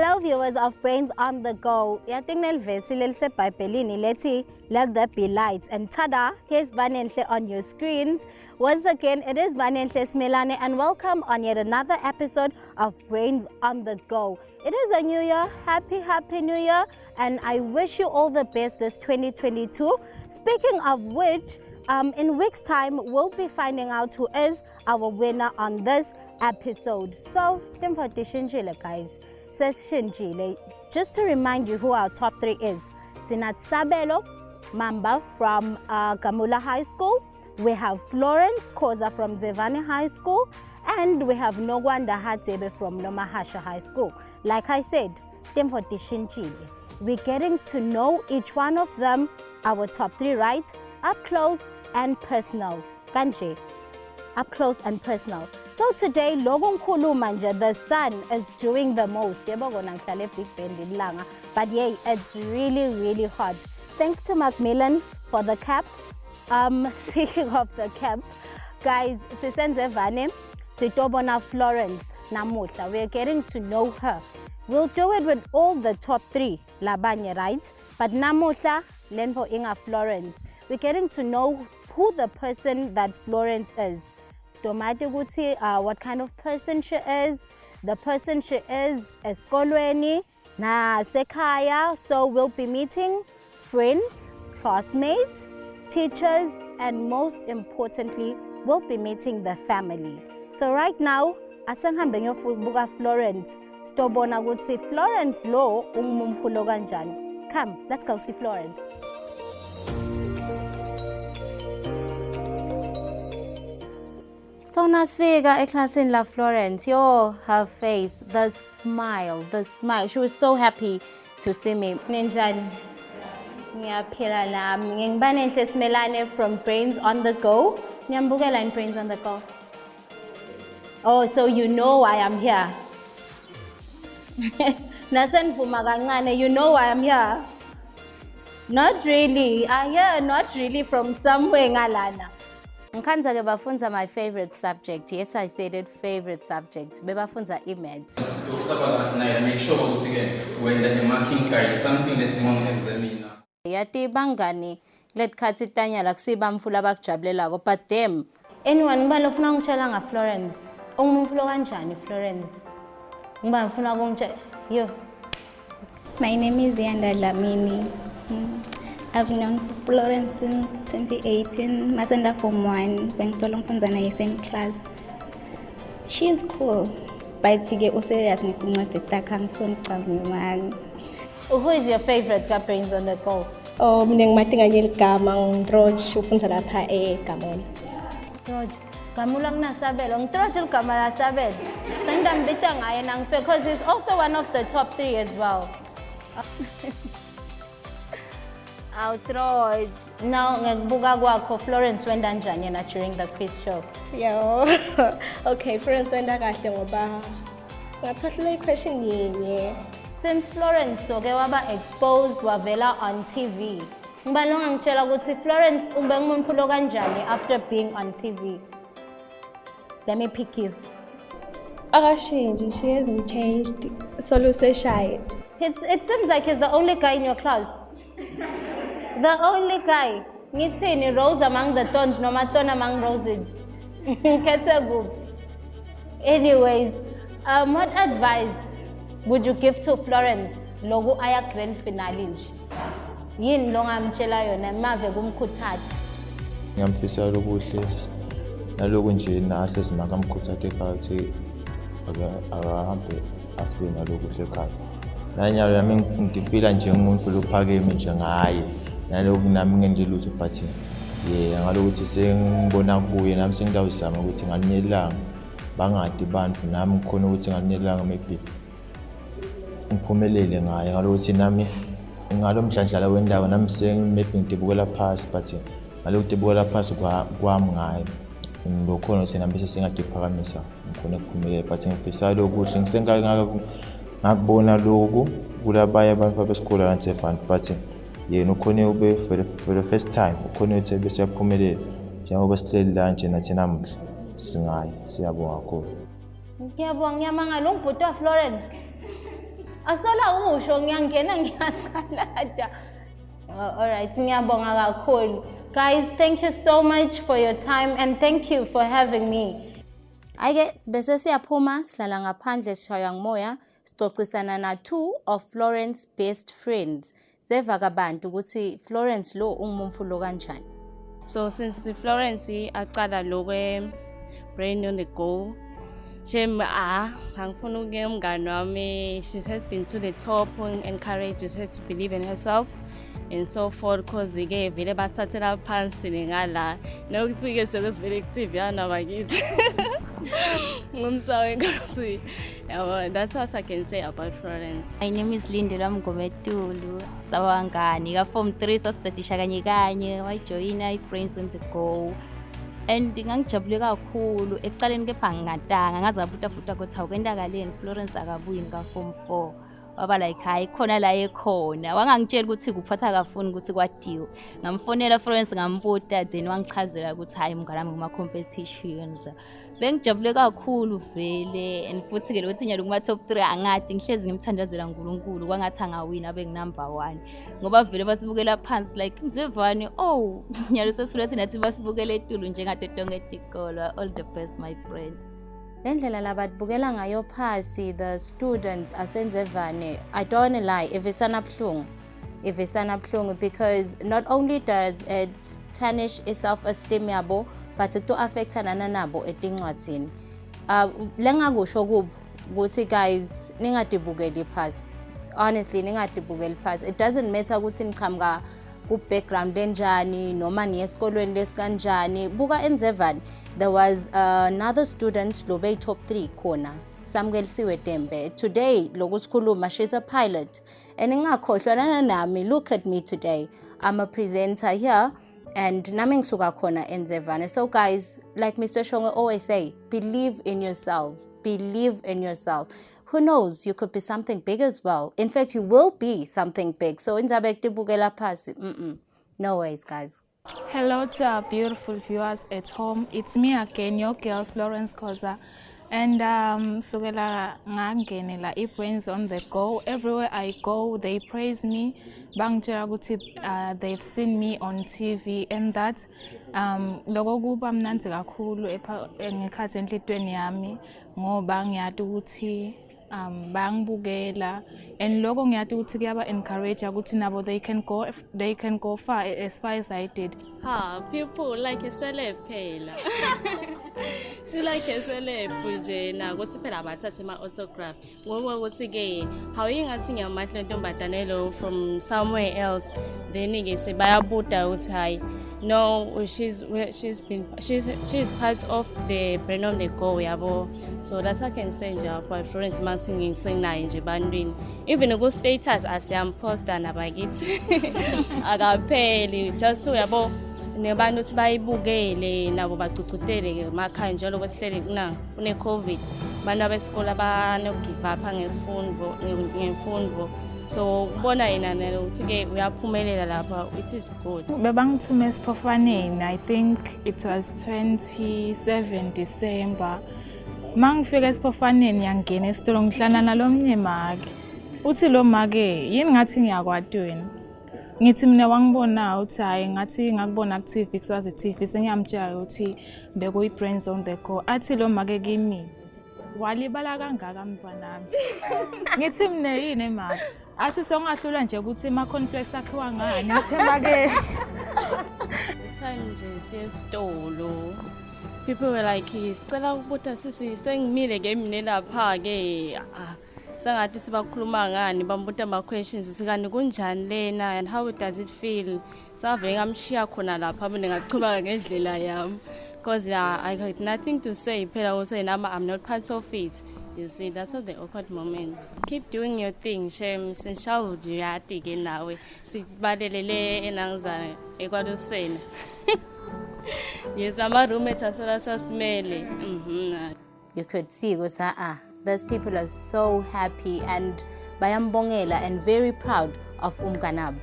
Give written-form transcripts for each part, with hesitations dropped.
Hello viewers of Brains on the Go. Yatingnel vesi lelse Bibelini leti let there be lights, and tada, here's Banenhle on your screens. Once again, it is Banenhle Smelane, and welcome on yet another episode of Brains on the Go. It is a new year. Happy new year, and I wish you all the best this 2022. Speaking of which, in week's time we'll be finding out who is our winner on this episode. So guys, just to remind you who our top three is. Sinat Sabelo Mamba from Gamula High School. We have Florence Koza from Zevani High School. And we have Nogwanda Hatebe from Nomahasha High School. Like I said, we're getting to know each one of them, our top three, right? Up close and personal. Kanje, up close and personal. So today, Logon Kulu Manja, the sun is doing the most. But yeah, it's really hot. Thanks to Macmillan for the cap. Speaking of the cap, guys, Sisenze Vane, Sitobona Florence Namuta. We're getting to know her. We'll do it with all the top three, Labanye, right? But Namuta, Lenvo Inga Florence. We're getting to know who the person that Florence is. What kind of person she is. The person she is eskolweni na sekaya. So we'll be meeting friends, classmates, teachers, and most importantly, we'll be meeting the family. So right now, asangambe ngiyobuka Florence. Stobona ukuthi Florence lo ungumfulo kanjani. Come, let's go see Florence. So nasfika eklasini la Florence, her face, the smile. She was so happy to see me. Ninjani. Ngiyaphila nami. Ngingbanenhle Smelane from Brains on the Go. Ngiyambukela in Brains on the Go. Oh, so you know why I'm here. Nasenvuma kancane, you know why I'm here. Not really. Not really from somewhere ngalana. Nkanza bafunza my favorite subject. Yes, I stated favorite subject. Bebafunza e-maths. Make sure when the marking card something that's wrong examiner. Yati bangani let katitanya laksiba mfula bakjabulela ko, but them. Anyone ngibani ofuna ngitshela nga Florence? Ungumfulo kanjani Florence? Ngibani ufuna ukungitshela? Yo. My name is Yanda Lamini. I've known Florence since 2018. Masenda Form 1, when Solong Fonzana is same class. She is cool. But she get also as me Who is your favorite Brains on the Go? Oh, mineng matinganyel ka mang Roj upunsa la pa Gamon. Roj, kamulang nasabel. Ang Roj ka malasabel. Tandang bitang ayan ang because he's also one of the top three as well. Outrage. Now, ngagbuga ko Florence wenda njani na during the quiz show. Yo. Okay, Florence wenda kahle ngoba ngathola question yinye. Since Florence waba exposed wavela on TV. Ngibani ongangitshela ukuthi Florence ube ngumfulo kanjani after being on TV. Let me pick you. Akashinji, she hasn't changed. Solo se shy. It seems like he's the only guy in your class. The only guy. Ngithini rose among the thorns, no thorn among roses. Anyways, what advice would you give to Florence? Logo aya grand finale nje. Yini lo ngamtshela yona mave kumkhuthaza. Ngiyamfisa lokuhle naloku nje nahle simakamkhuthathe ekhaya ukuthi akahambe asibe nalokuhle ekhaya. Nanyalo nami ngifila nje umuntu lophakeme nje ngaye. Naloku nami ngendilutho but ngalokuthi sengibona kuye nami sengidawuzama ukuthi ngalinelanga bangadi bantu nami ngikhona ukuthi ngalinelanga maybe ngiphumelele ngaye ngalokuthi nami ngalomdlandlala wendawo nami maybe ngidibukela phasi but ngalokuthi ngidibukela phasi kwami ngaye ngokhona ukuthi nami bese sengadiphakamisa ngikhona ukuphumelela but ngifisa lokuhle ngakubona lokhu kulabanye abantu besikole la Ntsefana but yena ukhona ube for the first time ukhona ukuthi bese yaphumelela njengoba sihleli la nje nathi namuhla singayi siyabonga kakhulu. Ngiyabonga ngiyamangala ungibhuti wa Florence. Asola usho ngiyangena ngiyaqalada. All right, ngiyabonga kakhulu. Guys, thank you so much for your time and thank you for having me. Ake bese siyaphuma silala ngaphandle sishaya ngomoya sicocisana na two of Florence best friends. Seva kabantu ukuthi Florence lo ungumfu lo kanjani. So since Florence aqala lo brain on the go, angifuna ukuye umngane wami, she has been to the top and encouraged her to believe in herself and so forth, because ke vele basathatela phansi ngala nokuthi ke sokusivele active yana bakithi. Ngumsawe nkosi. That's what I can say about Florence. My name is Lindela Mgometulu. Sawangani ka form 3 sasitadisha kanye kanye wajoyina iFriends on the Go. And ngangijabule kakhulu ekuqaleni kepha ngingatanga ngazabuta futhi ukuthi awukwendakaleni Florence akabuyi nga form 4. Waba like hayi khona la ekhona wangangitshela ukuthi kuphatha kafuni ukuthi kwadiwe ngamfonela Florence ngambuta then wangichazela ukuthi hayi mngane wami kuma competitions bengijabule kakhulu vele and futhi ke lokuthi nyalo kuma top 3 angadi ngihlezi ngimthandazela uNkulunkulu kwangathi angawina abe number 1 ngoba vele basibukela phansi like Mzevani oh nyalo sesifuna nathi basibukele etulu njengade tonke etikolo. All the best my friend. Lendlela labadbukela ngayo phasi the students asenzevane, I don't wanna lie, ivesana buhlungu because not only does it tarnish self-esteem yabo but to affect nabo etincwadini. Lengakusho ukuthi guys ningadibukeli phasi, honestly ningadibukeli phasi. It doesn't matter ukuthi niqhamuka ku background enjani noma ni esikolweni lesikanjani. Buka eNzevane there was another student lo be top 3 khona Samgelisiwe Tembe. Today lokusikhuluma she's a pilot and ngakhohlwa nami. Look at me today, I'm a presenter here and nami ngisuka khona eNzevane. So guys, like Mr. Shongwe always say, believe in yourself, believe in yourself. Who knows, you could be something big as well. In fact, you will be something big. So inzabe kutibukela phasi, no ways guys. Hello to our beautiful viewers at home. It's me again, your girl Florence Koza. And sukela ngangenela iBrains on the Go. Everywhere I go, they praise me. Bangitshela ukuthi they've seen me on TV and that lokho kuba mnandi kakhulu ngekhathi enhlitweni yami ngoba ngiyati ukuthi bangibukela and lokho ngiyati ukuthi kuyaba encourage ukuthi nabo they can go far as far as I did. People like a celeb phela. She like a celeb nje na ukuthi phela abathathe ama autograph ngoba ukuthi ke hawuyingathi ngiyamahle ntombadanelo from somewhere else then ke sebayabuta ukuthi hayi no she's part of the Brain on the Go yabo. So that's I can say nje for Florence Martin ngisinayo nje bandwini even go status asiyamposta nabakithi akapheli just so yabo nebantu ukuthi bayibukele nabo bacucutele emakhaya njalo kwesihlele kune COVID abantu abesikole abanogive up ngemfundo. So kubona yena ukuthi ke uyaphumelela lapha, it is good. Bebangithume esiphofaneni, I think it was 27 December. Mangifika esiphofaneni ngiyangena esitolo ngihlana nalomnye make. Uthi lo make yini ngathi ngiyakwati wena. Ngithi mina wangibona uthi hayi ngathi ngakubona ku TV kusazi TV sengiyamtshela ukuthi bekuyi Brains on the Go. Athi lo make kimi walibala kangaka mfanami. Ngithi mina yini mama? Athi songahlula nje ukuthi ama conflicts akhiwa ngani ngithemba ke. Time nje siyesitolo. People were like, "Sicela ukubuta sisi sengimile ke mina lapha ke." Sangathi sibakhuluma ngani bambuta ama questions sikani kunjani lena and how does it feel. Savele ngamshiya khona lapha mina ngachubaka ngendlela yami because I got nothing to say phela ukuthi nami I'm not part of it. You see, that was the awkward moment. Keep doing your thing, Shem. Since childhood, you are taking nawe. Sibalelele enangzane ekwadosena. Yes, ama roommates asola sasmele. You could see was those people are so happy and bayambongela and very proud of umganab.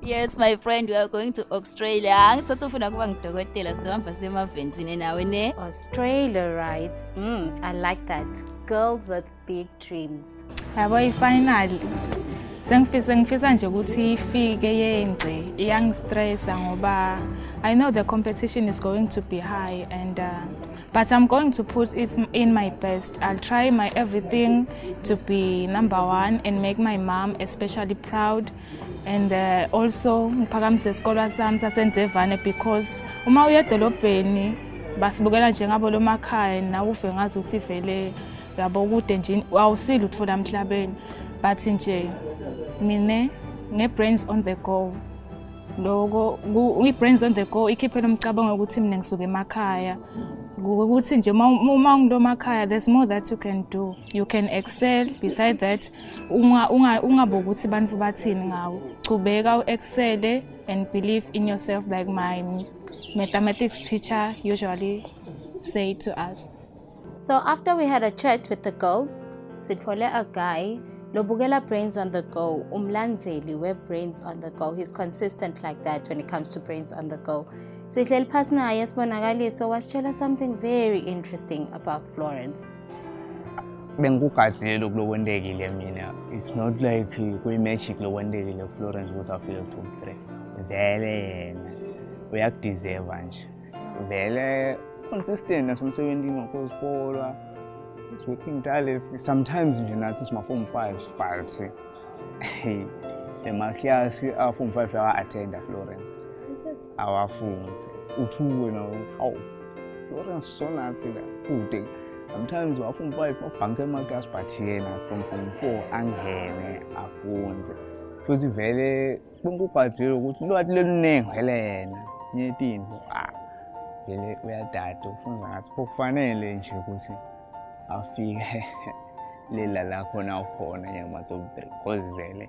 Yes, my friend, we are going to Australia. Angithatha ufuna kuba ngidokotela sizohamba semaventini nawe ne. Australia, right? I like that. Girls with big dreams. Yabo finally sengifisa nje ukuthi ifike yenze iyangistressa ngoba I know the competition is going to be high and but I'm going to put it in my best. I'll try my everything to be #1 and make my mom especially proud. And also ngiphakamise isikolo sami saseNzevane because uma uya edolobheni basibukela njengabo lomakhaya nawe uve ngazi ukuthi vele yabo kude nje awusili utfola emhlabeni but nje mina ne-brains on the go lokho i-brains on the go ikhiphela umcabango ukuthi mina ngisuka emakhaya ukuthi nje uma ngilomakhaya there's more that you can do. You can excel. Beside that ungabokuthi bantu bathini ngawo. Chubeka u-excel and believe in yourself like my mathematics teacher usually say to us. So after we had a chat with the girls, sithole a guy lobukela Brains on the Go, umlandzeli we-Brains on the Go. He's consistent like that when it comes to Brains on the Go. Sihleli phasi naye sibonakaliso wasitshela something very interesting about Florence. Bengikugadzile lokhu lokwendekile mina. It's not like kuyi-magic lokwendekile Florence ukuthi afike top 3. Vele yena uyakudeserve nje. Vele consistent nasemsebenzini ngokuzipola. It's working tirelessly. Sometimes nje nathi sima form 5 but emaklasi a form 5 aka-attenda Florence. Awafunzi uthuwe na how Florence sonathi la kude sometimes wa form 5 ubhanke emakasi but yena from form 4 angene afunze futhi vele bengikugadzile ukuthi lwathi leluningi helena nyetinto vele uyadada ufunza ngathi kufanele nje ukuthi afike lela la khona ukhona nyama top 3 because vele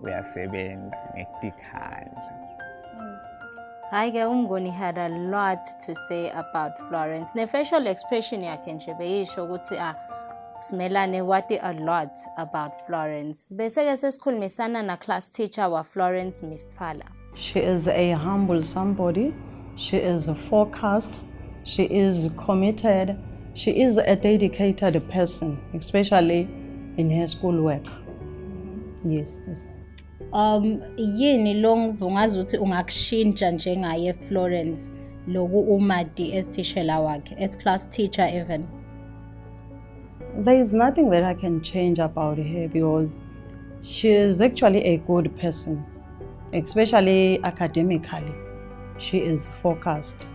uyasebenza ngekutikhanda. Hayi umngoni had a lot to say about Florence. Ne facial expression yakhe nje beyisho ukuthi simelane wati a lot about Florence. Bese ke sesikhulumisana na class teacher wa Florence, Miss Phala. She is a humble somebody. She is focused. She is committed. She is a dedicated person, especially in her schoolwork. Yes. Yini longazi ukuthi ungakushintsha njengaye Florence loku umadi as teacher wakhe as class teacher even? There is nothing that I can change about her because she is actually a good person, especially academically. She is focused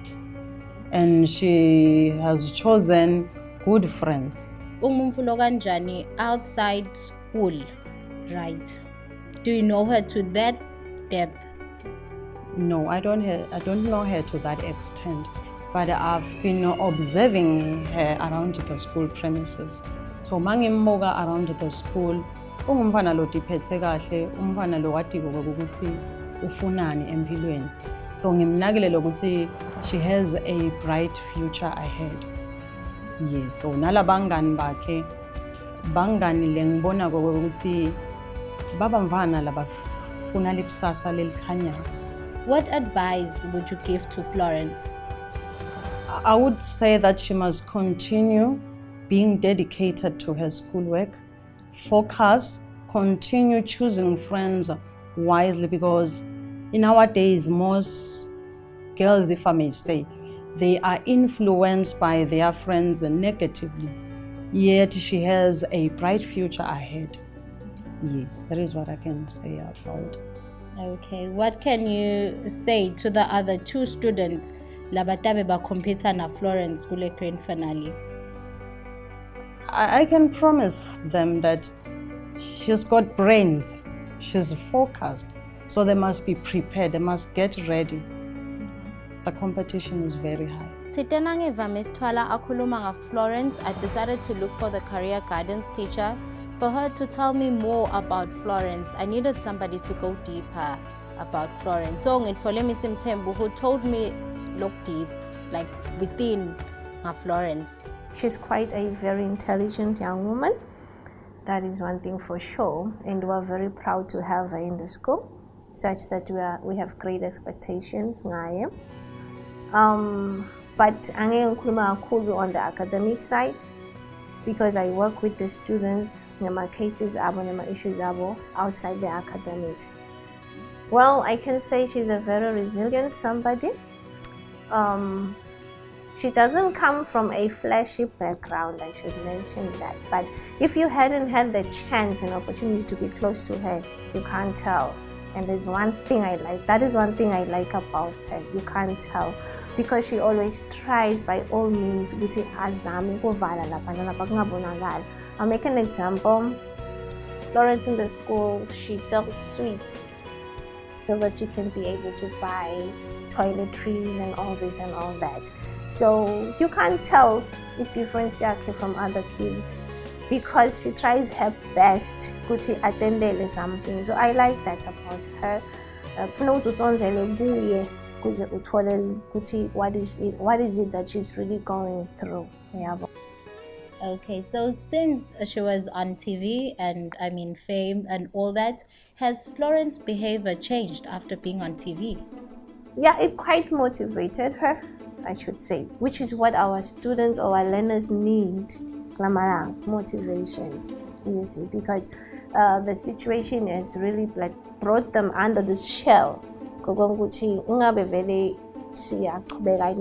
and she has chosen good friends. Umumfulo kanjani outside school, right? Do you know her to that depth? No, I don't know her to that extent, but I've been observing her around the school premises. So mangimmoka around the school, umfana lo diphethe kahle, umfana lo watiko ukuthi ufunani empilweni. So ngimnakile lokuthi she has a bright future ahead. Yes, so nalabangani bakhe bangani lengibona ukuthi baba mfana labafuna likusasa lelikhanyayo. What advice would you give to Florence? I would say that she must continue being dedicated to her schoolwork, focus, continue choosing friends wisely because in our days most girls, if I may say, they are influenced by their friends negatively. Yet she has a bright future ahead. Yes, that is what I can say about. Okay, what can you say to the other 2 students labatabe ba compete na Florence kule grand finale? I can promise them that she's got brains, she's focused, so they must be prepared, they must get ready. The competition is very high. Titena ngiva Miss Twala akhuluma nga Florence, I decided to look for the career guidance teacher for her to tell me more about Florence. I needed somebody to go deeper about Florence. So ngitfole Miss Mthembu who told me look deep, like within Florence. She's quite a very intelligent young woman. That is one thing for sure. And we're very proud to have her in the school. such that we have great expectations ngaye. But angeke ngikhuluma kakhulu on the academic side because I work with the students ngema cases abo ngema issues abo outside the academics. Well, I can say she's a very resilient somebody. She doesn't come from a flashy background, I should mention that. But if you hadn't had the chance and opportunity to be close to her, you can't tell. And there's one thing I like. That is one thing I like about her. You can't tell. Because she always tries by all means. I'll make an example. Florence in the school, she sells sweets so that she can be able to buy toiletries and all this and all that. So you can't tell the difference from other kids because she tries her best to attend something. So I like that about her. What is it that she's really going through? Yeah. Okay, so since she was on TV and fame and all that, has Florence's behavior changed after being on TV? Yeah, it quite motivated her, I should say, which is what our students or our learners need. Motivation, you see, because the situation has really brought them under this shell. In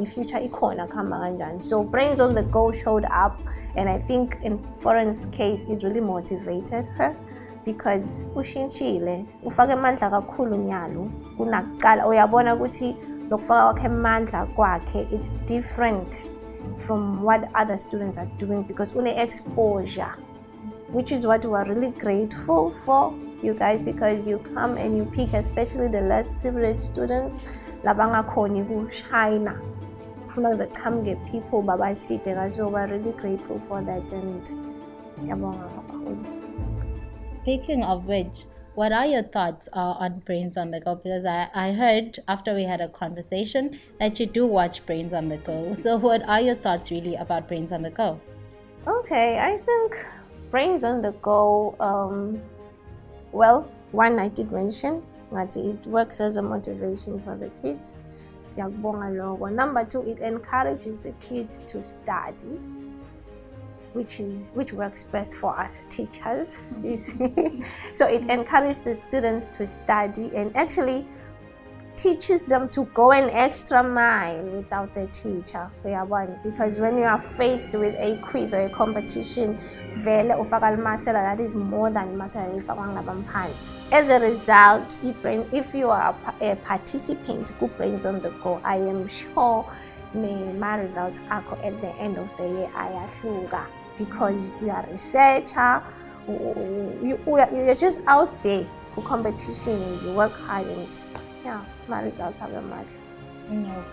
future so Brains on the Go showed up, and I think in Florence's case it really motivated her because ushintshile ufake amandla kakhulu nyalo kunakuqala uyabona ukuthi lokufaka kwakhe amandla kwakhe it's different from what other students are doing because une exposure, which is what we are really grateful for, you guys, because you come and you pick especially the less privileged students labangakhoni kushayina kufuna kuze people babaside, so we're really grateful for that and siyabonga kakhulu. Speaking of which, what are your thoughts on Brains on the Go? Because I heard after we had a conversation that you do watch Brains on the Go. So what are your thoughts really about Brains on the Go? Okay, I think Brains on the Go, well, one I did mention, it works as a motivation for the kids. Number two, it encourages the kids to study, which works best for us teachers. So it encourages the students to study and actually teaches them to go an extra mile without the teacher. Because when you are faced with a quiz or a competition, that is more than as a result, if you are a participant who Brains on the Go, I am sure my results are at the end of the year because you are a researcher, you're just out there for competition and you work hard and yeah, my results are very much.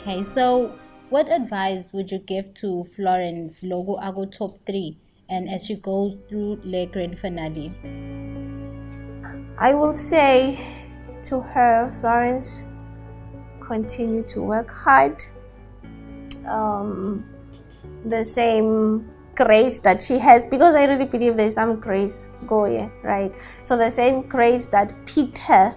Okay, so what advice would you give to Florence Logo Ago top 3 and as she goes through the grand finale? I will say to her, Florence, continue to work hard. The same grace that she has, because I really believe there's some grace going, right? So the same grace that picked her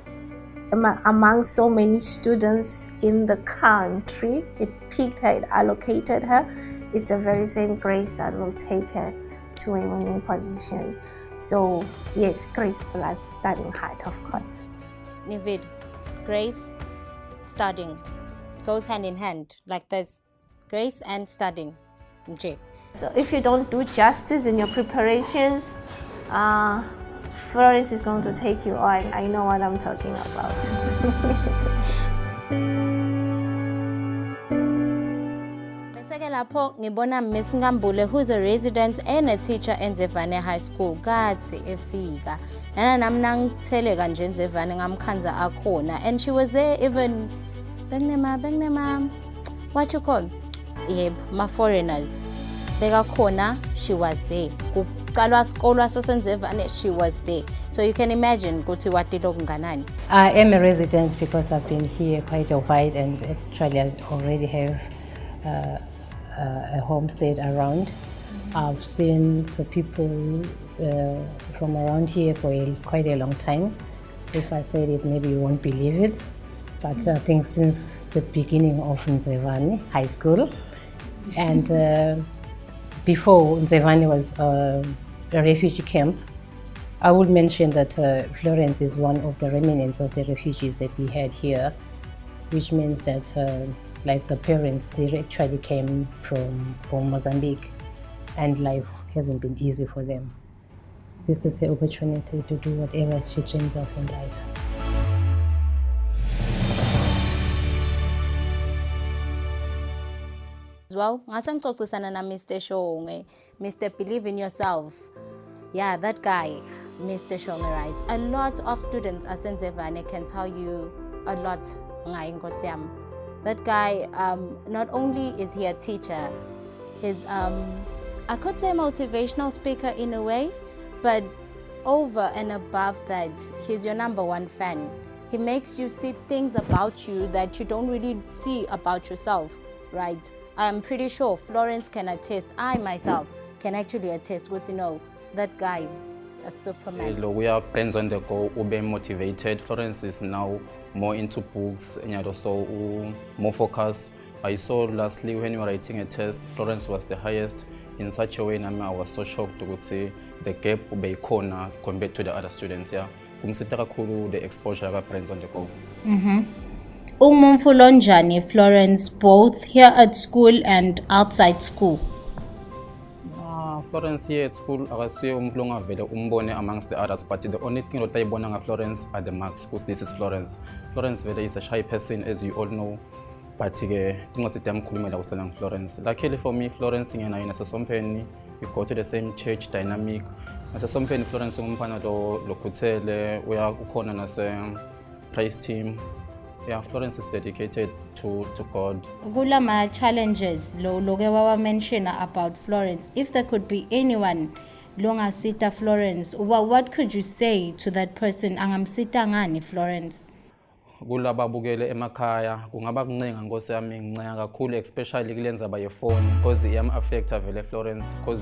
among so many students in the country, it picked her, it allocated her, is the very same grace that will take her to a winning position. So yes, grace plus studying hard, of course. Nivid, grace, studying goes hand in hand like this. Grace and studying. So if you don't do justice in your preparations, Florence is going to take you on. I know what I'm talking about. Lapho ngibona Miss Ngambule, who's a resident and a teacher in Zevane High School. Gathi efika. Nana nami nangitheleka nje Zevane ngamkhanza akhona, and she was there even bengnema what you call? Yebo, ma foreigners. Bekakhona, she was there. Kuqalwa isikolo saseNzevane, she was there. So you can imagine ukuthi watilo kunganani. I am a resident because I've been here quite a while and actually I already have a homestead around. I've seen the people from around here for quite a long time. If I said it, maybe you won't believe it. But I think since the beginning of Nzevani High School, and before Nzevani was a refugee camp, I would mention that Florence is one of the remnants of the refugees that we had here, which means that like the parents, they actually came from Mozambique, and life hasn't been easy for them. This is the opportunity to do whatever she dreams of in life. As well, ngasengixoxisana na Mr. Shonge, Mr. Believe in Yourself. Yeah, that guy, Mr. Shonge, writes, a lot of students at Senzevane can tell you a lot. That guy, not only is he a teacher, he's, I could say motivational speaker in a way, but over and above that, he's your #1 fan. He makes you see things about you that you don't really see about yourself, right? I'm pretty sure Florence can attest, I myself can actually attest, because you know, that guy, a superman. We are friends on the go, ube motivated. Florence is now more into books and also more focused. I saw lastly when you were writing a test, Florence was the highest in such a way, and I was so shocked to see the gap ube corner compared to the other students. Yeah, the exposure of friends on the go. Umumfulonjani Florence, both here at school and outside school. Florence here at school, I see amongst the others, but the only thing that I know Florence are the marks, because this is Florence. Florence is a shy person, as you all know, but Florence. Luckily for me, Florence we go to the same church dynamic. As a Florence, we are as a praise team. Yeah, Florence is dedicated to God. Gulama challenges lo logewawa mention about Florence. If there could be anyone longa sita Florence, what could you say to that person? Angamsita ngani Florence? Kulaba bukele emakhaya kungaba kuncenga Nkosi yami nginceka kakhulu, especially kulenza by phone, because iyam affect vele Florence, because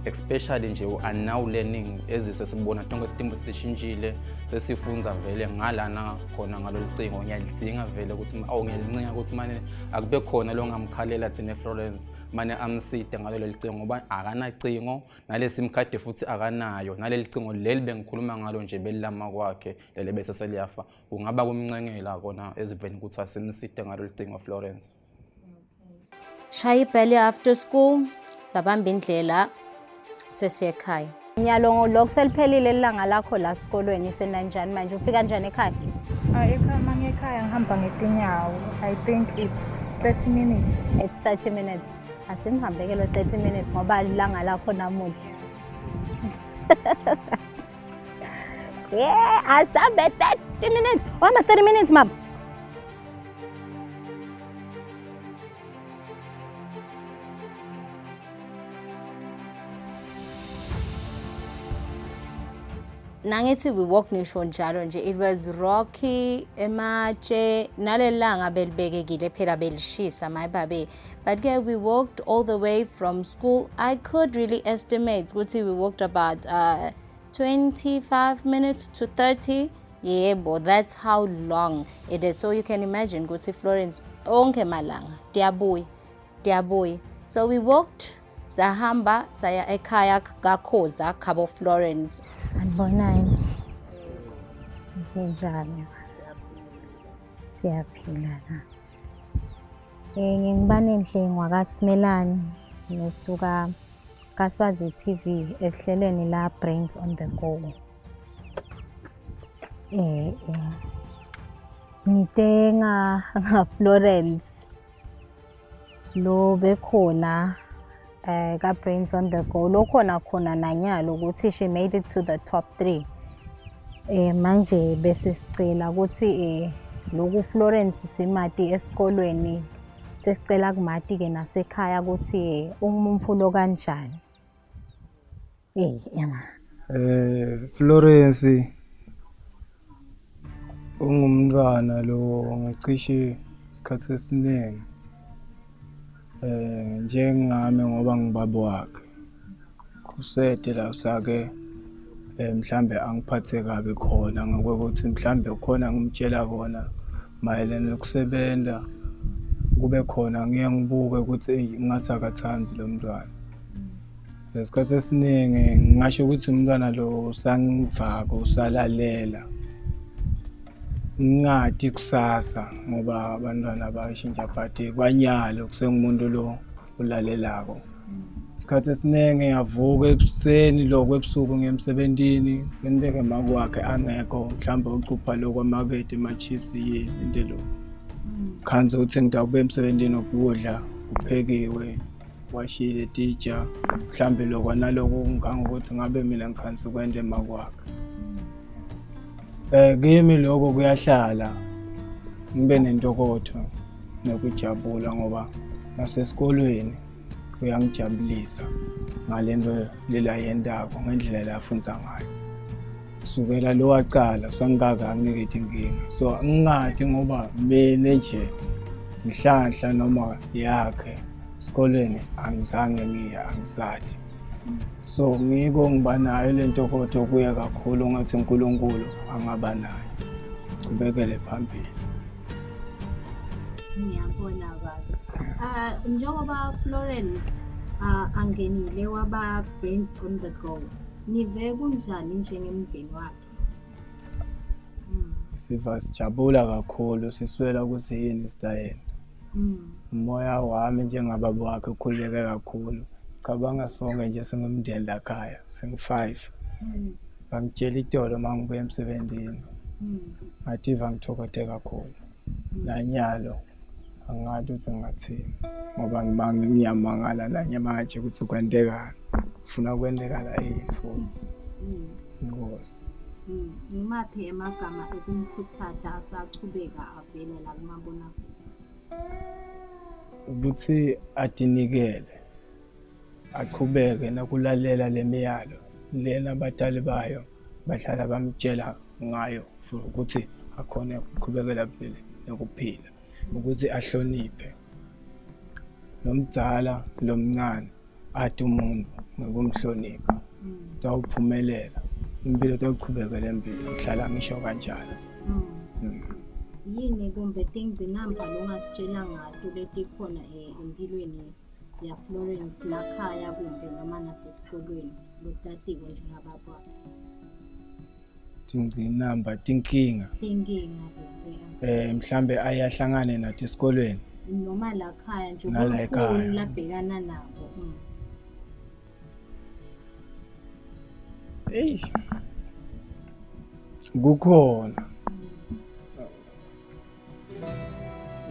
especially nje now learning ezisesibona tonke isimbo sishintshile, sesifunza vele ngalana khona ngalolu cingo. Ngiyalidinga vele ukuthi ngiyalincenga ukuthi manje akube khona lo ngamkhalela thina Florence, manje amside ngalolu cingo ngoba akanacingo, nalesi imkhade futhi akanayo, naleli cingo leli bengikhuluma ngalo nje belilama kwakhe lele bese seliyafa. Kungaba kumncengela kona eziveni ukuthi asimside ngalolu cingo Florence. Shayi Plea after school sabamba indlela sesekhaya. Nyalo lokuseliphelile ilanga lakho la sikolweni senanjani manje, ufika njani ekhaya? Ekhaya ngihamba ngetinyawo. I think it's 30 minutes. It's 30 minutes. Asimhambeke lo 30 minutes ngoba ilanga lakho namuhla. Yeah, asambe 30 minutes. Wama 30 minutes mama. Nangithi we walk ngisho njalo nje, it was rocky, ematshe nalelanga belibekekile phela belishisa my baby, but yeah, we walked all the way from school. I could really estimate ukuthi we walked about 25 minutes to 30. Yeah, but that's how long it is. So you can imagine ukuthi Florence onke malanga diabuy. So we walked Zahamba saya ekhaya kakhoza Cabo Florence. Sanibonani. Njani? Siyaphila nathi. Ngingibane Ndlengwa kaSimelani nesuka kaSwazi TV ehlelweni la Brains on the Go. Ngitenga Florence lo bekhona ka Brains on the Go lo khona nanyalo ukuthi she made it to the top 3. Manje bese sicela ukuthi loku Florence simati esikolweni sesicela kumati ke nasekhaya ukuthi umumfulo kanjani. Ema Florence ungumntwana lo ngicishe isikhathi esiningi njengami ngoba ngibaba wakhe kusete la usake mhlambe angiphathe kabi khona ngokuthi mhlambe khona ngimtshela kona mayelana nokusebenza kube khona ngiye ngibuke ukuthi ngathi akathanzi lo mntwana. Lesikhathi esiningi ngingasho ukuthi umntwana lo usangivaka usalalela. Ngingadi kusasa ngoba abantwana bayashintsha but kwanyalo kusengumuntu lo ulalelako. Isikhathi esiningi ngiyavuka ekuseni lokho ebusuku ngiyemsebentini kwenteke makwakhe angekho mhlawumbe ucupha lokho amakede ama-chips yini into lo. Khanze ukuthi ngidakube emsebentini ukudla kuphekiwe washile teacher mhlawumbe lokho naloko ngangokuthi ngabe mina ngikhanze kwente makwakhe. Kimi lokho kuyahlala ngibe nentokotho nokujabula ngoba nasesikolweni kuyangijabulisa ngalento lela yendako ngendlela afunza ngayo. Sukela lo waqala sangaka anginikethe inkinga. So ngingadi ngoba mina nje ngihlanhla noma yakhe esikoleni angizange ngiya angisathi. So ngiko ngiba nayo lento kodwa kuya kakhulu ngathi uNkulunkulu angaba nayo. Kubekele phambili. Ngiyabona baba. Njengoba Florence angenile waba Brains on the Go. Nive kunjani njengemndeni wakhe? Siva sijabula kakhulu siswela ukuthi yini sitayela. Umoya wami njengababa wakhe ukhululeke kakhulu. Cabanga sonke nje singumndeni la khaya singu-5. Bangitshela itolo mangibuya emsebenzini. Ngathi ngithokoze kakhulu. Nanyalo angathi ukuthi ngathini ngoba ngiyamangala nanye manje ukuthi kwenteka ufuna kwenteka yini futhi. Inkosi. Ngimaphi amagama ekumkhuthaza asaqhubeka avele la kumabona ukuthi adinikele aqhubeke nokulalela lemiyalo lena abatali bayo bahlala bamtshela ngayo futhi ukuthi akhona ukuqhubekela phela nokuphila ukuthi ahloniphe nomdala lomncane athi umuntu ngokumhlonipha tawuphumelela impilo tawuqhubekela empilo ngihlala ngisho kanjalo. Yini kumbe tingcinamba longasitshela ngato letikhona empilweni ya Florence lakhaya kumbe noma nasesikolweni lotatiko njengababa? Tingcinamba tinkinga mhlambe ayahlangane nathi esikolweni noma lakhaya nje nalakhaya labhekana nabo.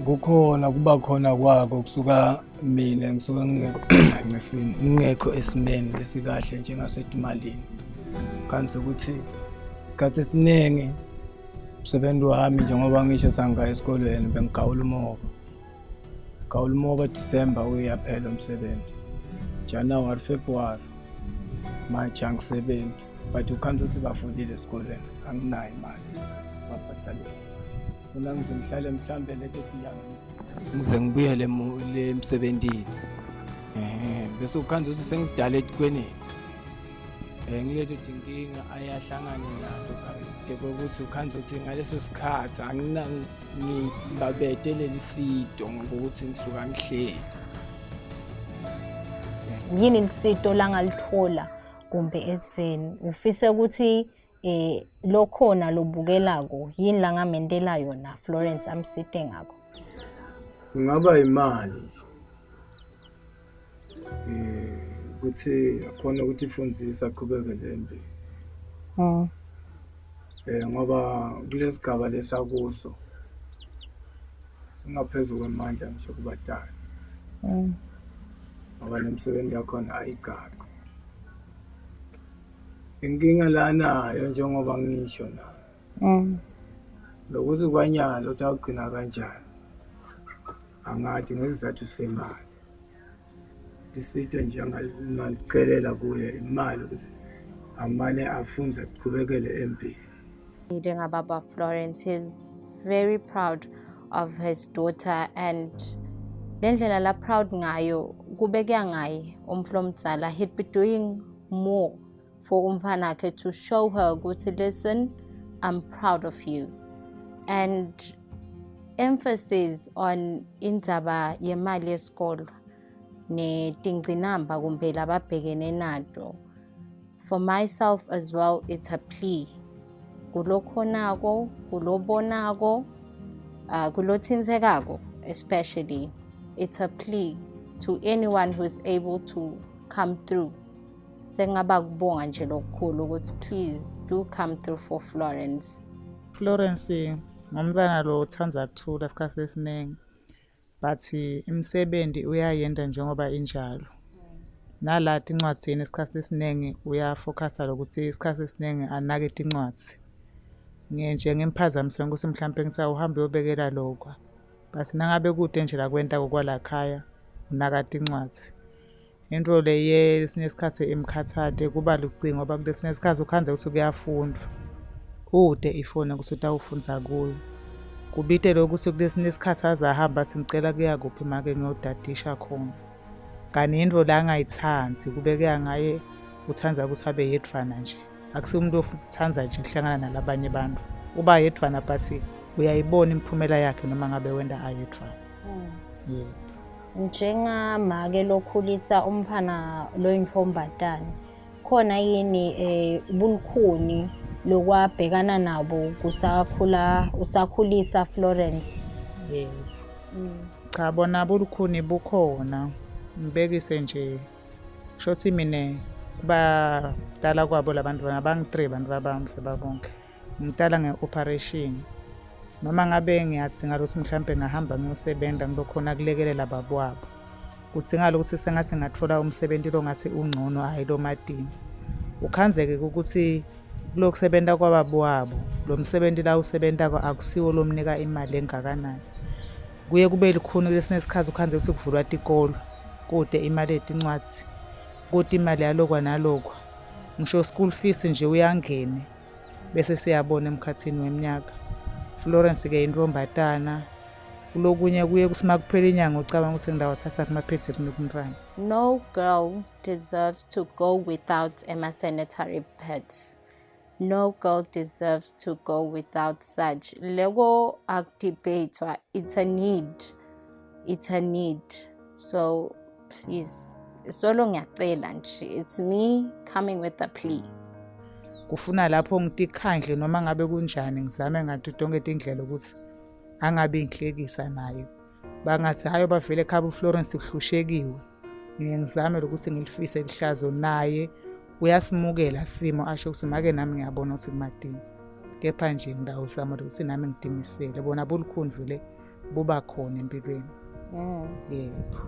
Kukhona kuba khona kwako kusuka mina ngisuka ngingekho esimeni lesikahle njengasetimalini. Kanti ukuthi isikhathi esiningi umsebenzi wami njengoba ngisho sangaya esikolweni bengigawula umoba December uyaphela umsebenzi. January February March angisebenzi but ukhanze ukuthi bafundile esikolweni anginayo imali babhadalele. Mina ngihlale mhlambe leto inyanga ngize ngibuyele emsebenzini. Bese ukhanze ukuthi sengidala etikweni. Ngilethe inkinga ayahlangane nazo kanti ukuthi ukhanze ukuthi ngaleso sikhathi ngibabedelela isito ngokuthi ngisuka ngihleli. Yini lisito langalithola kumbe esiveni ufise ukuthi lokhona lobukelako yini la ngamentela yona Florence amsite ngako? Ngaba imali ukuthi akhona ukuthi ifundisa aqhubekele empilo. Ngoba kulesigaba lesakuso singaphezulu kwamandla ngisho kubatali. Ngoba nemsebenzi yakhona ayigaqa. Inkinga lana njengoba ngisho na. Lokuthi kwanyalo utawugcina kanjani. Angathi ngesizathu semali. Lisito nje ngaliqelela kuye imali ukuthi amane afunze aqhubekele empilo. Njengababa Florence is very proud of his daughter and lendlela la proud ngayo kubeka ngaye umflomdzala he'd be doing more for umfana wakhe to show her ukuthi listen, I'm proud of you. And emphasis on indaba yemali yesikolo netingcinamba kumbe lababhekene nato. For myself as well, it's a plea. Kulokhonako, kulobonako, kulothinsekako, especially. It's a plea to anyone who's able to come through. Sengaba kubonga nje lokukhulu ukuthi please do come through for Florence. Florence ngumntwana lo uthanda ukuthula isikhathi esiningi, but imisebenzi uyayenda njengoba injalo. Nalathi incwadzini isikhathi esiningi uyafocusa lokuthi isikhathi esiningi anake incwadzi. Nje ngimphazamisa ukuthi mhlawumbe ngithi uhambe uyobekela lokho. But nangabe kude nje la kwenta kokwala khaya unaka incwadzi. Into le yesinye isikhathi emkhathade kuba lucingo ngoba kulesinye isikhathi ukhanze ukuthi kuyafundwa. Ude ifone ukuthi utawufundza kuyo. Kubite lokuthi kulesinye isikhathi azahamba singicela kuya kuphi make ngiyodadisha khona. Kanti into la angayithanzi kubeke ngaye uthanza ukuthi abe yedvana nje. Akusi umuntu ofuthanza nje kuhlangana nalabanye abantu. Uba yedvana basi uyayibona imphumela yakhe noma ngabe wenda ayedvana. Yeah. Njengamake lokhulisa umfana loyintombazane, khona yini ubulukhuni lokwabhekana nabo usakhulisa Florence? Cha bona bulukhuni bukhona. Ngibekise nje shothi mina badala kwabo labantu abangi-3 bantu babami sebabonke. Ngidala nge-operation. Noma ngabe ngiyadzinga ukuthi mhlawumbe ngahamba ngiyosebenza ngilokhona kulekelela babo wabo. Kudzinga ukuthi sengathi ngathola umsebenzi lo ngathi ungcono hayi lo madini. Ukhanzeke ukuthi kulokusebenza kwababo wabo lo msebenzi la usebenza akusiwo lo mnika imali engakanani. Kuye kube likhuni lesinye isikhathi ukhanze ukuthi kuvulwa tikolo kude imali etincwadzi kude imali yalokwa nalokwa. Ngisho school fees nje uyangene bese siyabona emkhathini weminyaka. Florence ke intombazana kulokunye kuye kusima kuphela inyanga ucabanga ukuthi ngidawathatha kumaphethe kumntwana. No girl deserves to go without sanitary pads. No girl deserves to go without such. Lego activator, it's a need. It's a need. So please, solo ngiyacela nje. It's me coming with a plea. Kufuna lapho ngitikhandle noma ngabe kunjani ngizame ngathi tonke indlela ukuthi angabe ngihlekisa naye. Bangathi hayo bavele ekhaya uFlorence kuhlushekiwe. Ngiyengizame ukuthi ngilifise lihlazo naye uyasimukela simo asho ukuthi make nami ngiyabona ukuthi kumadini. Kepha nje ngidawuzama ukuthi nami ngidimisele bona bulukhuni vele buba khona empilweni. Yebo.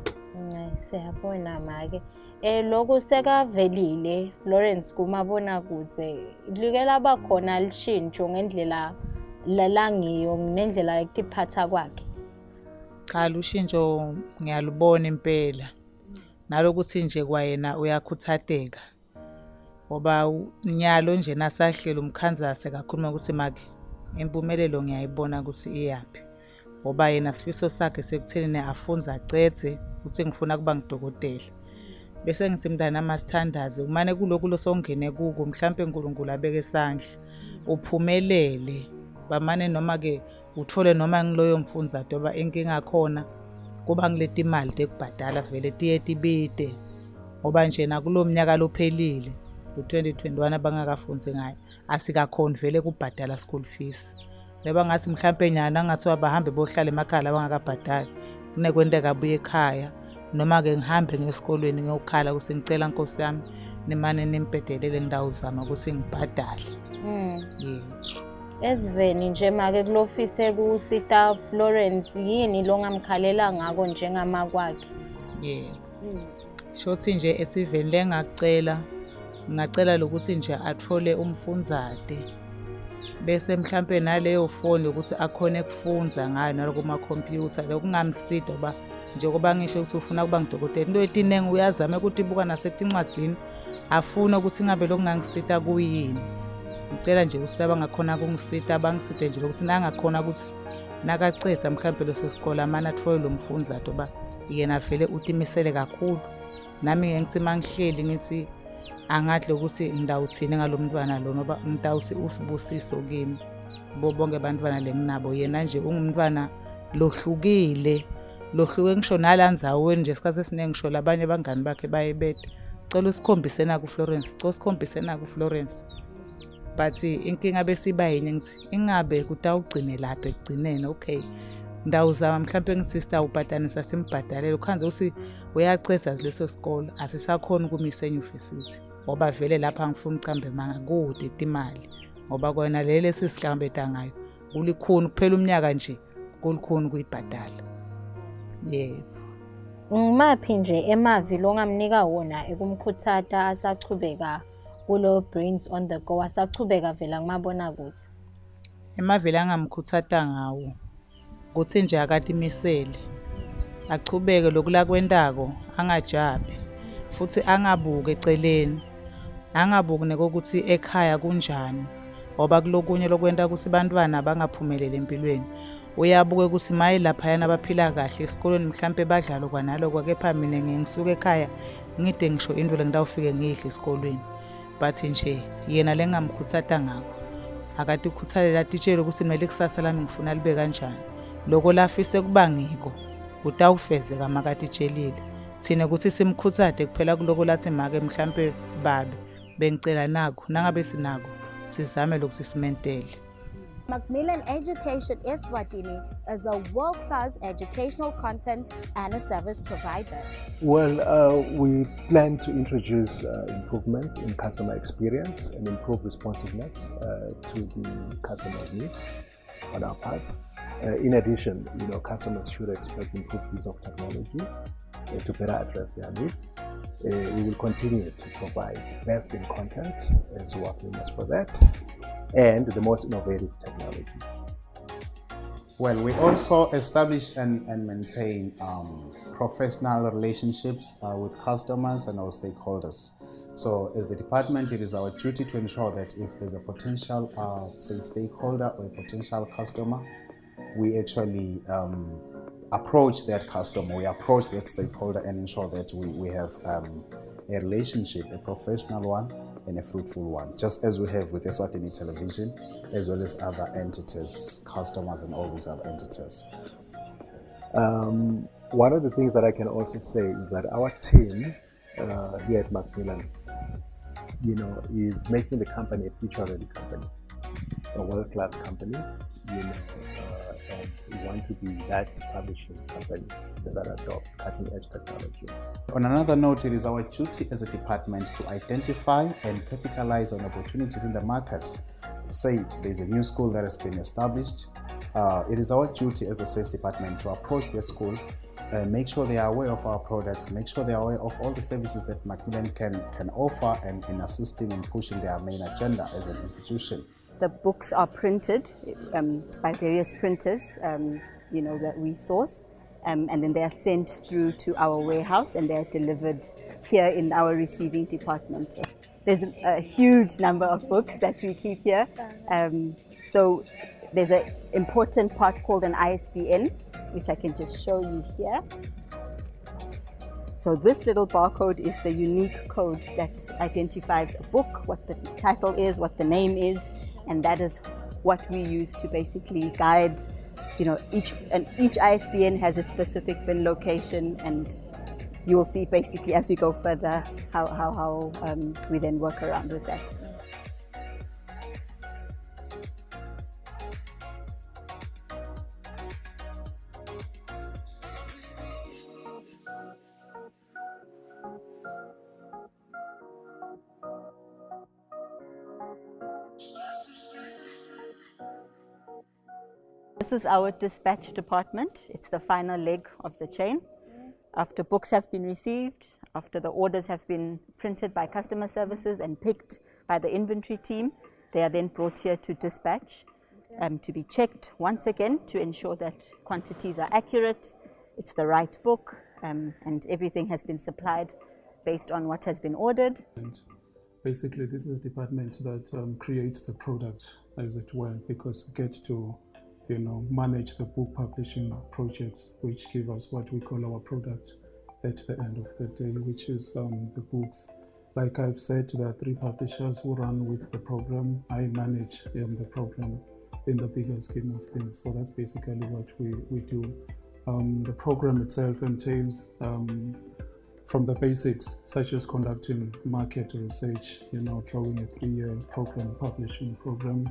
Siyabona make. Lokho sekavelile Florence kumabona kuze likela bakhona lishintsho ngendlela lalangiyo ngendlela ekuphatha kwakhe. Cha lushintsho ngiyalubona impela. Nalokuthi nje kwayena uyakhuthateka. Ngoba nyalo nje nasahlela umkhanzase kakhuluma ukuthi make impumelelo ngiyayibona ukuthi iyapi. Ngoba yena sifiso sakhe sekutheni afunza acethe uthi ngifuna kuba ngidokotela. Bese ngithi mntana masithandaze umane kuloko losongene kuko mhlambe uNkulunkulu abeke isandla uphumelele bamane noma ke uthole noma ngiloyo mfunza doba inkinga khona kuba ngileti imali tekubhadala vele tiye tibide ngoba nje nakulomnyaka lophelile u2021 abangakafunzi ngayo asikakhoni vele kubhadala school fees. Leba ngathi mhlambe nyana ngathiwa bahambe bohlala emakhaya abangakabhadali kunekwenteka abuye ekhaya noma ke ngihambe ngesikolweni ngiyokhala ukuthi ngicela Nkosi yami nimane nimphedelele ngidawuzama ukuthi ngibhadale. Esiveni nje make kulofise kusita Florence yini lo ngamkhalela ngako njengama kwakhe? Shothi nje esiveni lengacela ngacela lokuthi nje athole umfunzate bese mhlambe naleyo phone ukuthi akhone kufunza ngayo naloko ma computer lokungamsida ba nje kuba ngisho ukuthi ufuna kuba ngidokotela into etinenge uyazama ukuthi ibuka nasetincwadzini afuna ukuthi ngabe lokungangisita kuyini. Ngicela nje ukuthi abangakhona kungisita abangisite nje ukuthi nangakhona ukuthi nakacetha mhlambe leso sikole amana athole lo mfunzato ba yena vele utimisele kakhulu. Nami ngithi mangihleli ngithi angathi lokuthi ngidawuthini ngalo mntwana lo ngoba ngidawusi usibusiso kimi bo bonke abantwana lenginabo yena nje ungumntwana lohlukile lohluke ngisho nalandzaweni nje isikhathi esiningi ngisho labanye abangani bakhe bayebede cela usikhombise naku Florence cela usikhombise naku Florence but inkinga besiba yini ngithi ingabe kutawugcine lapha ekugcineni okay ndawuzama mhlawumbe ngithi sitawubhatanisa simbhadalele ukhanze uthi uyaceza leso sikole asisakhona ukumisa enyuvesithi ngoba vele lapha ngifuna ucambe manga kude imali ngoba kona lele sisihlambeta ngayo kulikhuni kuphela umnyaka nje kulikhuni kuyibhadala yebo. Ngimaphi nje emavi longamnika wona ekumkhuthata asachubeka kulo Brains on the Go asachubeka vela ngimabona kuthi emaveli angamkhuthata ngawo kuthi nje akatimisele achubeke lokula kwentako angajabi futhi angabuke eceleni angabuki nekokuthi ekhaya kunjani ngoba kulokunye lokwenta ukuthi bantwana bangaphumeleli empilweni uyabuke ukuthi maye laphayana abaphila kahle esikoleni mhlambe badlalo kwanaloko kepha mina ngisuka ekhaya ngide ngisho indlu lengidawufike ngidle esikolweni but nje yena lengamkhuthata ngakho akati ukhuthalela titshela ukuthi kumele kusasa lami ngifuna libe kanjani lokho lafise kuba ngiko utawufezeka makatitshelile thina ukuthi simkhuthade kuphela kuloko lathi make mhlambe babe bengicela nakho nangabe sinako sizame lokuthi simentele. Macmillan Education Eswatini is a world-class educational content and a service provider. Well, we plan to introduce improvements in customer experience and improve responsiveness to the customer's needs on our part. In addition, customers should expect improved use of technology to better address their needs. We will continue to provide best in content, as we are famous for that, and the most innovative technology. Well, we also establish and maintain professional relationships with customers and our stakeholders. So as the department, it is our duty to ensure that if there's a potential say stakeholder or a potential customer, we actually approach that customer, we approach that stakeholder and ensure that we have a relationship, a professional one and a fruitful one, just as we have with Eswatini Television, as well as other entities, customers and all these other entities. One of the things that I can also say is that our team here at Macmillan, is making the company a future-ready company, a world-class company, and we want to be that publishing company that adopts cutting-edge technology. On another note, it is our duty as a department to identify and capitalize on opportunities in the market. Say there's a new school that has been established. It is our duty as the sales department to approach their school, make sure they are aware of our products, make sure they are aware of all the services that Macmillan can offer and in assisting in pushing their main agenda as an institution. The books are printed by various printers, that we source, and then they are sent through to our warehouse and they are delivered here in our receiving department. There's a huge number of books that we keep here. So there's an important part called an ISBN, which I can just show you here. So this little barcode is the unique code that identifies a book, what the title is, what the name is, and that is what we use to basically guide, each ISBN has its specific bin location, and you will see basically as we go further how we then work around with that. This is our dispatch department. It's the final leg of the chain. After books have been received, after the orders have been printed by customer services and picked by the inventory team, they are then brought here to dispatch to be checked once again to ensure that quantities are accurate, it's the right book, and everything has been supplied based on what has been ordered. And basically, this is a department that creates the product, as it were, because we get to manage the book publishing projects, which give us what we call our product at the end of the day, which is the books Like I've said, there are 3 publishers who run with the program. I manage the program in the bigger scheme of things. So that's basically what we do. The program itself entails from the basics, such as conducting market research, drawing a 3-year program, publishing program,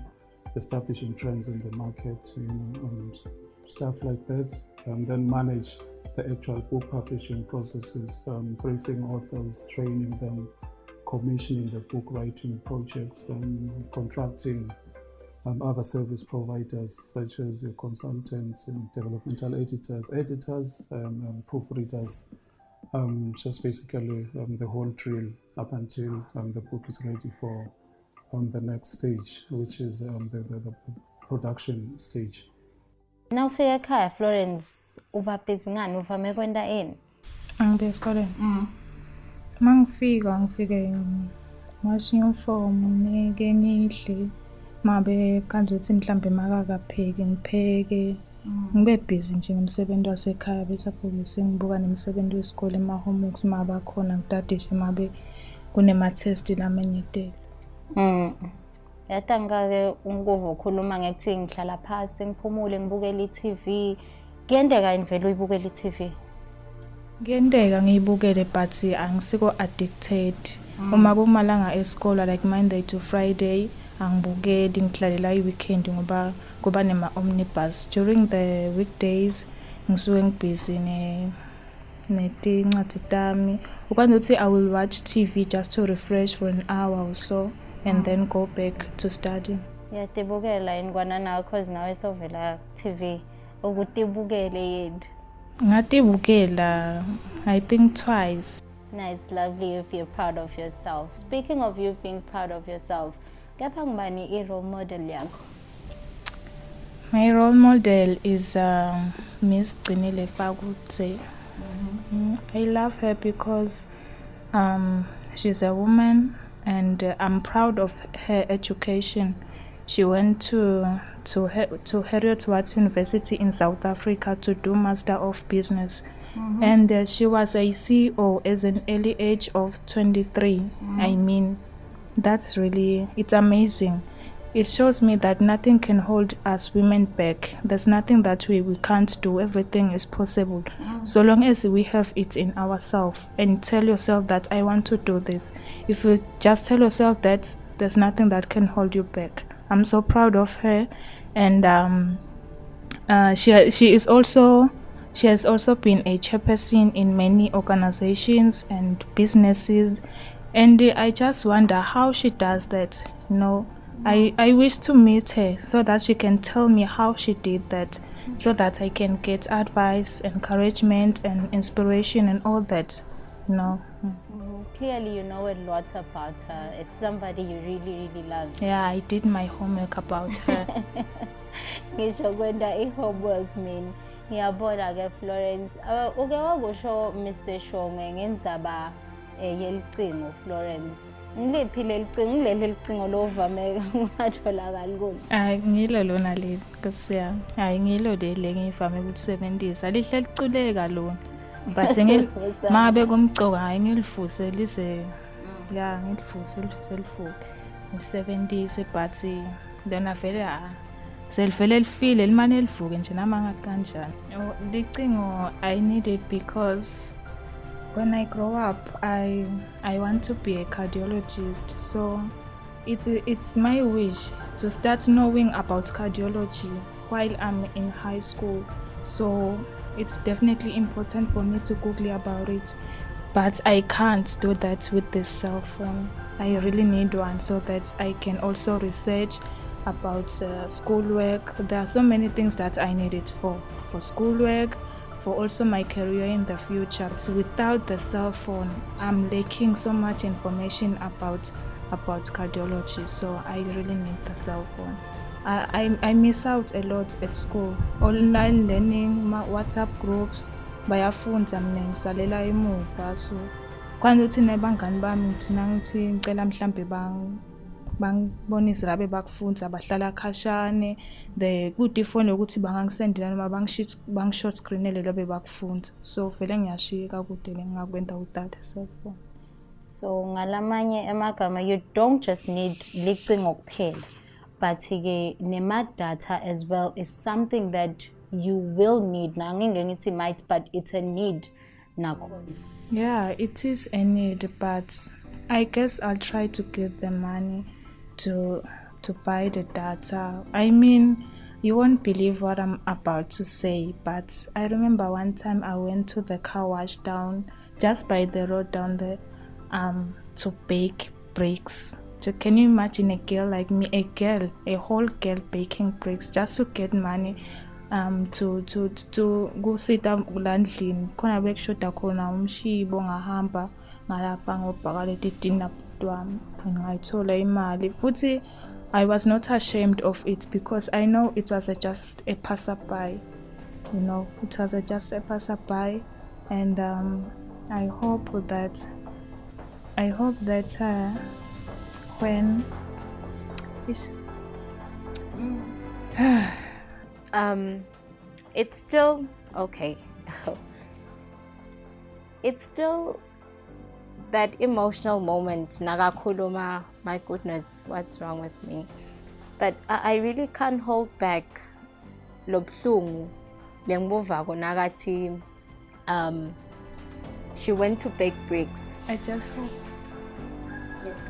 establishing trends in the market, stuff like that, and then manage the actual book publishing processes, briefing authors, training them, commissioning the book writing projects, contracting other service providers such as your consultants and developmental editors, proofreaders, just basically the whole drill up until the book is ready for the next stage, which is the production stage. Now ufika ekhaya Florence uba busy ngani uvame kwenda ini? Angibe esikoleni. Ngifike ngashiya uniform ngeke ngidle. Mabe kanje uthi mhlambe makakapheki ngipheke. Ngibe busy nje ngomsebenzi wasekhaya bese apho sengibuka nemisebenzi wesikole homeworks maba khona ngidadishe mabe kunema test lamenyetela. Yatanga-ke ukuva ukhuluma ngekuthi ngihlala phansi ngiphumule ngibukela i-TV. Kuyendeka yini vele uyibukela i-TV? Kuyendeka ngiyibukele but angisiko addicted. Uma kumalanga esikole like Monday to Friday angibukeli ngihlalela i-weekend ngoba kuba nema omnibus. During the weekdays ngisuke ngibusy netincwadi tami. Ukwazi ukuthi I will watch TV just to refresh for an hour or so and then go back to study. Yatibukela yini kwana nawe cause nawe sovela TV ukutibukele yini? Ngatibukela I think twice. Nice, lovely if you're proud of yourself. Speaking of you being proud of yourself, kepha ngubani i-role model yakho? My role model is Miss Gcinile Fakutse. I love her because she's a woman and I'm proud of her education. She went to Heriot-Watt University in South Africa to do Master of Business. And she was a CEO at an early age of 23. I mean, that's really, it's amazing. It shows me that nothing can hold us women back. There's nothing that we can't do. Everything is possible. So long as we have it in ourselves and tell yourself that I want to do this. If you just tell yourself that, there's nothing that can hold you back. I'm so proud of her. And she has also been a chairperson in many organizations and businesses. And I just wonder how she does that, I wish to meet her so that she can tell me how she did that, so that I can get advice, encouragement, and inspiration and all that, Clearly, you know a lot about her. It's somebody you really, really love. Yeah, I did my homework about her. Ngisho kwenda i-homework mina. Ngiyabona-ke Florence. Uke wakusho Mr. Shongwe ngendzaba yelicingo Florence. Ngiliphi leli licingo lovame ungatholakali kulo? Ngilo lona leli Nkosi yami. Ngilo leli ngivame ukulisebenzisa. Lihle liculeka lona. But mabe kumcoka ngilifuse lize ngilifuse lifuke. Ngisebenzise but lona vele selivele lifile limane lifuke nje nama kanjani. Licingo I need it because when I grow up, I want to be a cardiologist. So it's my wish to start knowing about cardiology while I'm in high school. So it's definitely important for me to Google about it. But I can't do that with this cell phone. I really need one so that I can also research about schoolwork. There are so many things that I need it for schoolwork, for also my career in the future. So without the cell phone, I'm lacking so much information about cardiology. So I really need the cell phone. I miss out a lot at school. Online learning, WhatsApp groups, bayafunda mina ngisalela emuva. So kwanje uthi nebangani bami thina ngithi ngicela mhlambe bangibonise labe bakufunda abahlala khashane the good ifone ukuthi bangangisendela noma bangishort screenele labe bakufunda. So vele ngiyashika kude lengakwenda with that cell phone. So ngalamanye amagama, you don't just need licingo kuphela, but ke nema data as well is something that you will need. Na ngeke ngithi might, but it's a need nakhona. Yeah, it is a need, but I guess I'll try to get the money to buy the data. I mean, you won't believe what I'm about to say, but I remember one time I went to the car wash down just by the road down there to bake bricks. So can you imagine a girl like me, a whole girl baking bricks just to get money to kusita kulandlini khona bekushoda khona umshibo ngahamba ngalapha ngobhaka leti dinner wami ngayithola imali futhi I was not ashamed of it because I know it was just a passerby, you know, it was just a passerby, and I hope that when it's still okay. It's still that emotional moment. Nagakhuluma, my goodness, what's wrong with me? But I really can't hold back lobhlungu lengibuvako nagathi she went to bake bricks. I just hope. Yes.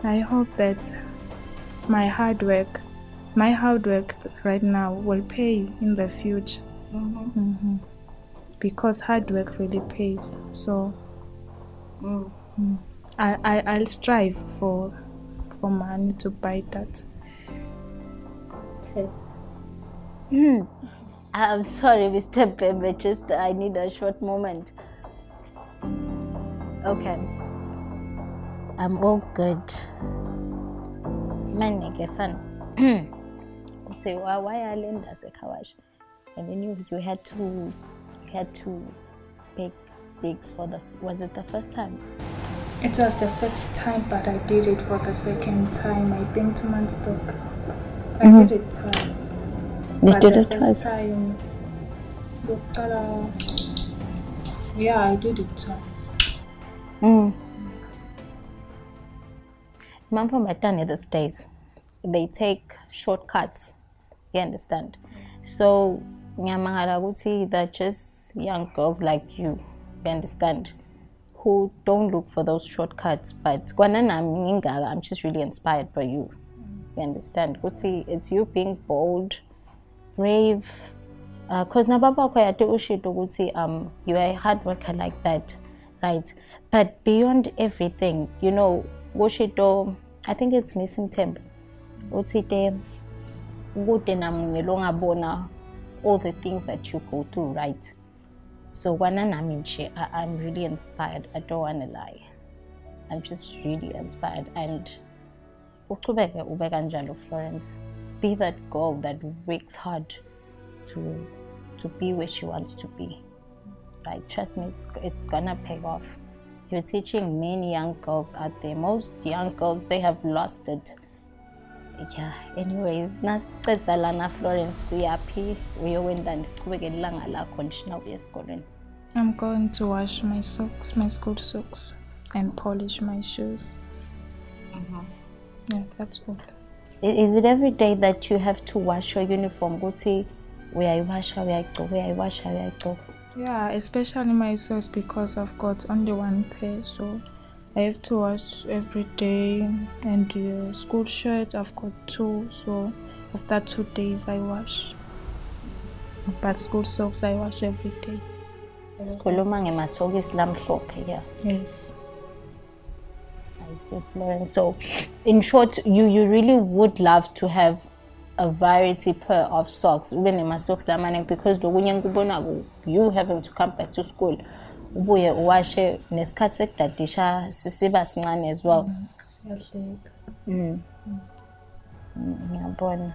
I hope that my hard work right now will pay in the future. Because hard work really pays. So I'll strive for money to buy that. I'm sorry, Mr. Pembe, just I need a short moment. Okay. I'm all good. Man, get fun. Say why I learned as a kawash, and then you had to bake bricks for was it the first time? It was the first time, but I did it for the second time. I think 2 months back. I did it twice. You did it the twice? First time, yeah, I did it twice. Mom from Batani these days, they take shortcuts. You understand? So, they're just young girls like you understand, who don't look for those shortcuts. But I'm just really inspired by you. You understand? It's you being bold, brave. Because you are a hard worker like that, right? But beyond everything, you know, I think it's missing temp. All the things that you go through, right? So I'm really inspired. I don't want to lie. I'm just really inspired. And Florence, be that girl that works hard to be where she wants to be. Right? Trust me, it's gonna pay off. You're teaching many young girls out there. Most young girls, they have lost it. Yeah, anyways, nasicedzalana Florence siyaphi uyowenda ndisiqhubeke ilanga lakho ndishina uye esikolweni. I'm going to wash my socks, my school socks, and polish my shoes. Yeah, that's all. Is it every day that you have to wash your uniform? Uyayigcoka? Yeah, especially my socks because I've got only one pair, so I have to wash every day. And the school shirts, I've got 2, so after 2 days I wash. But school socks I wash every day. Sikhuluma ngemasokisi lamhlophe, yeah. Yes. I see, Florence. So, in short, you really would love to have a variety pair of socks, even in my socks because you having to come back to school. Ubuye uwashe nesikhathi sekudadisha sisiba sincane as well. Ngiyabona.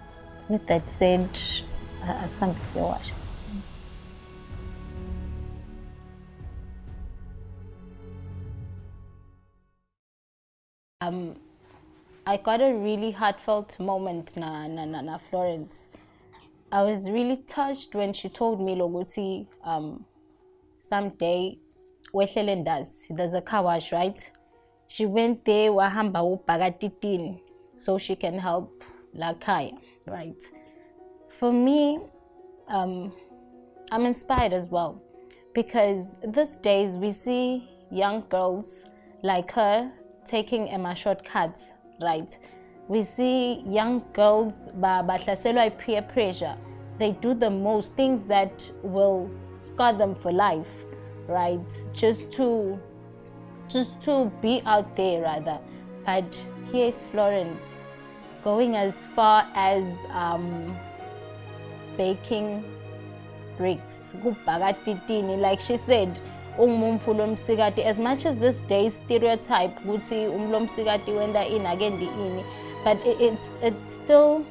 With that said, asambe siyawasha. I got a really heartfelt moment na Florence. I was really touched when she told me Loguti someday Wehlelendas, there's a car wash, right? She went there, wahamba ubhakatitini, so she can help lakhaya, right? For me, I'm inspired as well, because these days we see young girls like her taking shortcuts, right? We see young girls bahlaselwa peer pressure. They do the most things that will scar them for life, right? Just to be out there rather. But here is Florence going as far as baking bricks, like she said, as much as this day stereotype would see wenda in again the ini, but it still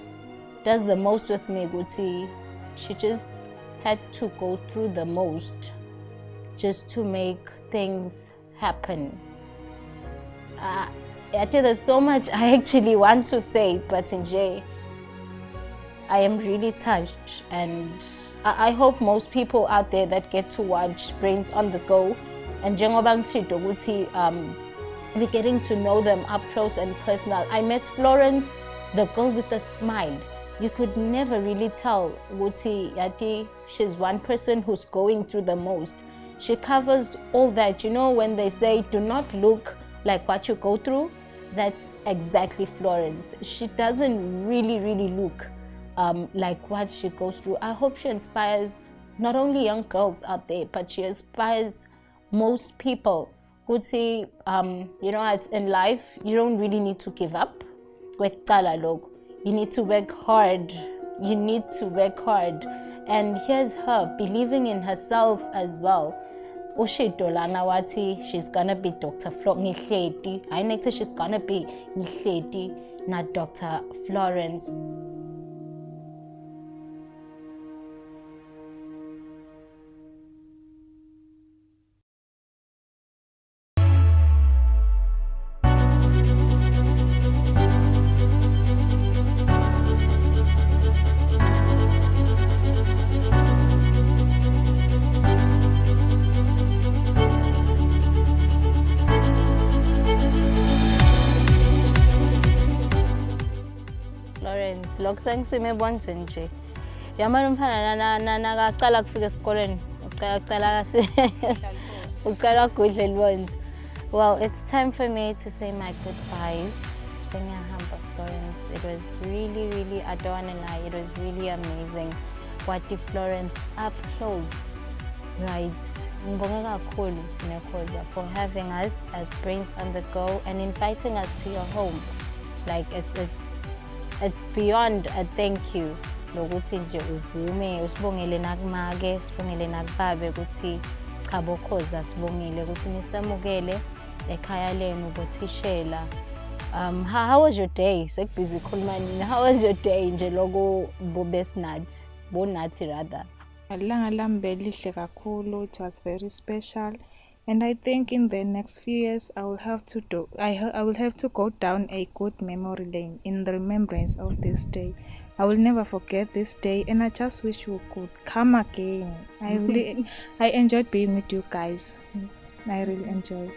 does the most with me. She just had to go through the most just to make things happen. There's so much I actually want to say, but in J, I am really touched, and I hope most people out there that get to watch Brains on the Go, and we're getting to know them up close and personal. I met Florence, the girl with a smile. You could never really tell she's one person who's going through the most. She covers all that. You know, when they say do not look like what you go through, that's exactly Florence. She doesn't really look like what she goes through. I hope she inspires not only young girls out there, but she inspires most people. You know, in life, you don't really need to give up. You need to work hard. And here's her believing in herself as well. She's gonna be Dr. Florence. I next she's gonna be not Dr. Florence. Lokusengizime bonze nje yamani umfana nakaqala kufika esikoleni uqala kudla libonze. Well, it's time for me to say my goodbyes. Sengiyahamba Florence. It was really Adornina. It was really amazing. Kwati Florence up close, right? Ngibonge kakhulu thina Khoza for having us as Brains on the Go and inviting us to your home. Like it's beyond a thank you. Lokuthi nje uvume usibongele nakumake, sibongele nakubabe ukuthi cha bo Khoza sibongile ukuthi nisamukele ekhaya lenu bothishela. How was your day? Sekubhizi khulumani. How was your day nje lokho bobesinathi? Bonathi rather. Ilanga lami belihle kakhulu. It was very special. And I think in the next few years, I will have to go down a good memory lane in the remembrance of this day. I will never forget this day, and I just wish you could come again. I enjoyed being with you guys. I really enjoyed.